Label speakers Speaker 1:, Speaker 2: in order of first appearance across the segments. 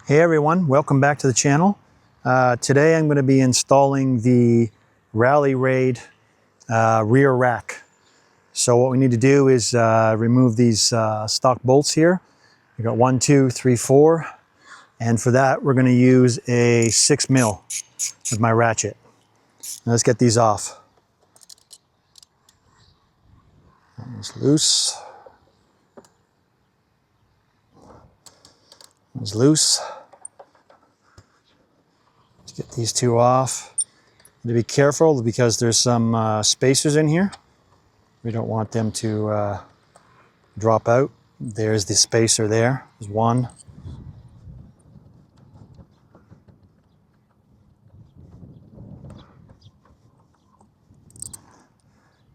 Speaker 1: Hey everyone, welcome back to the channel. Today I'm going to be installing the Rally Raid rear rack. So what we need to do is remove these stock bolts here. We got 1, 2, 3, 4, and for that we're going to use a 6mm with my ratchet. Now let's get these off. That one's loose. That one's loose. Let's get these two off. To be careful because there's some spacers in here. We don't want them to drop out. There's the spacer there. There's one.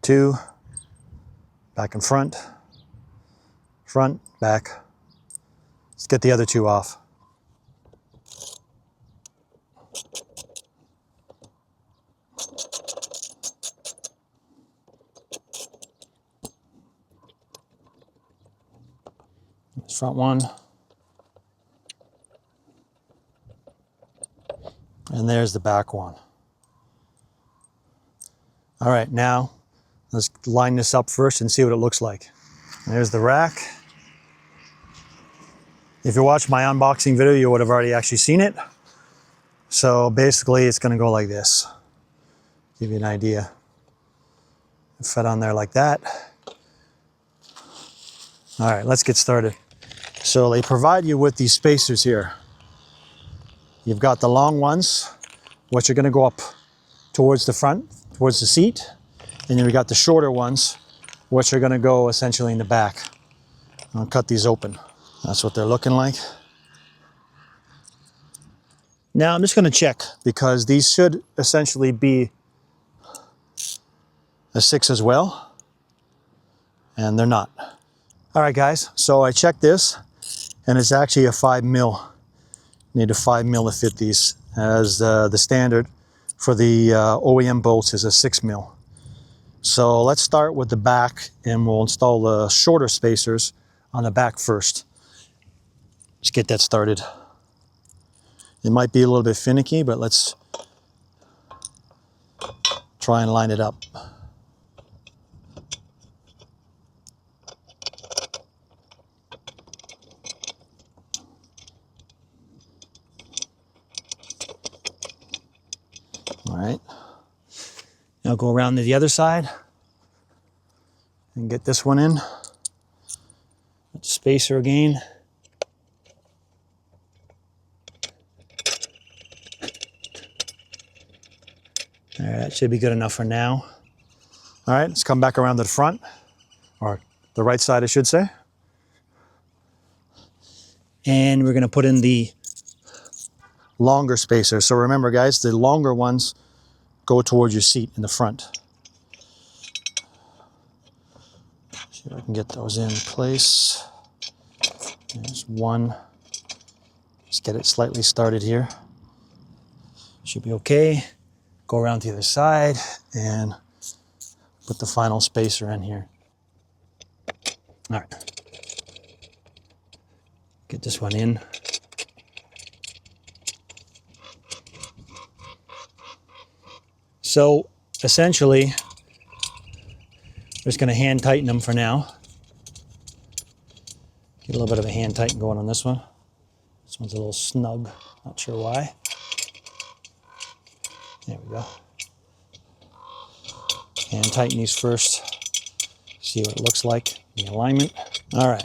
Speaker 1: Two. Back and front. Front, back. Let's get the other two off. This front one. And there's the back one. All right, now let's line this up first and see what it looks like. There's the rack. If you watched my unboxing video, you would have already actually seen it. So basically it's going to go like this. Give you an idea. It fit on there like that. All right, let's get started. So they provide you with these spacers here. You've got the long ones, which are going to go up towards the front, towards the seat. And then we got the shorter ones, which are going to go essentially in the back. I'll cut these open. That's what they're looking like. Now I'm just going to check because these should essentially be a 6 as well. And they're not. All right, guys. So I checked this and it's actually a 5mm. Need a 5mm to fit these, as the standard for the OEM bolts is a 6mm. So let's start with the back and we'll install the shorter spacers on the back first. Let's get that started. It might be a little bit finicky, but let's try and line it up. All right. Now go around to the other side and get this one in. Get the spacer again. All right, that should be good enough for now. All right, let's come back around to the front, or the right side, I should say. And we're gonna put in the longer spacer. So remember guys, the longer ones go towards your seat in the front. See if I can get those in place. There's one. Just get it slightly started here. Should be okay. Go around to the other side and put the final spacer in here. All right. Get this one in. So essentially, I'm just going to hand tighten them for now. Get a little bit of a hand tighten going on this one. This one's a little snug, not sure why. There we go. Hand tighten these first. See what it looks like in the alignment. All right.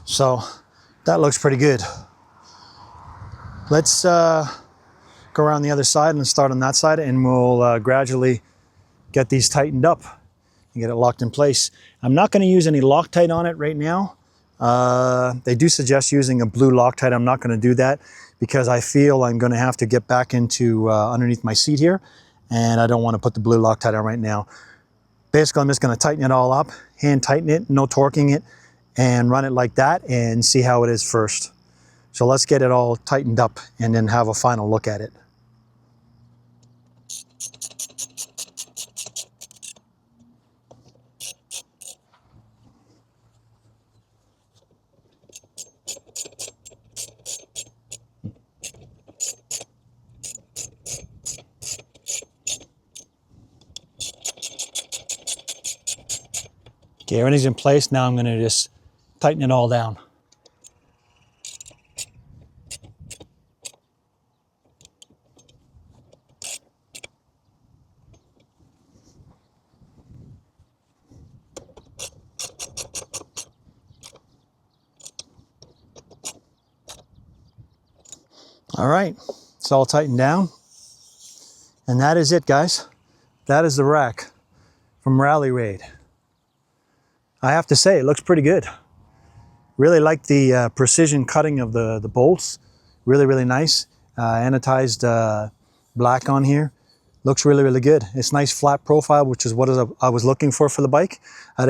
Speaker 1: So that looks pretty good. Let's go around the other side and start on that side, and we'll gradually get these tightened up and get it locked in place. I'm not going to use any Loctite on it right now. They do suggest using a blue Loctite. I'm not going to do that because I feel I'm going to have to get back into underneath my seat here, and I don't want to put the blue Loctite on right now. Basically, I'm just going to tighten it all up, hand tighten it, no torquing it, and run it like that and see how it is first. So let's get it all tightened up and then have a final look at it. Okay, everything's in place. Now I'm going to just tighten it all down. All right, it's all tightened down. And that is it, guys. That is the rack from Rally Raid. I have to say, it looks pretty good. Really like the precision cutting of the bolts. Really, really nice. Anodized black on here. Looks really, really good. It's nice flat profile, which is what I was looking for the bike. I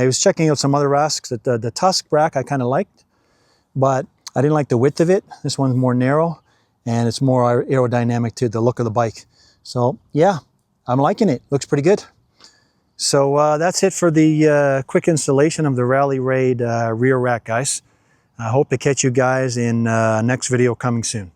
Speaker 1: was checking out some other racks. The Tusk rack I kind of liked, but I didn't like the width of it. This one's more narrow, and it's more aerodynamic to the look of the bike. So yeah, I'm liking it. Looks pretty good. So that's it for the quick installation of the Rally Raid rear rack, guys. I hope to catch you guys in next video coming soon.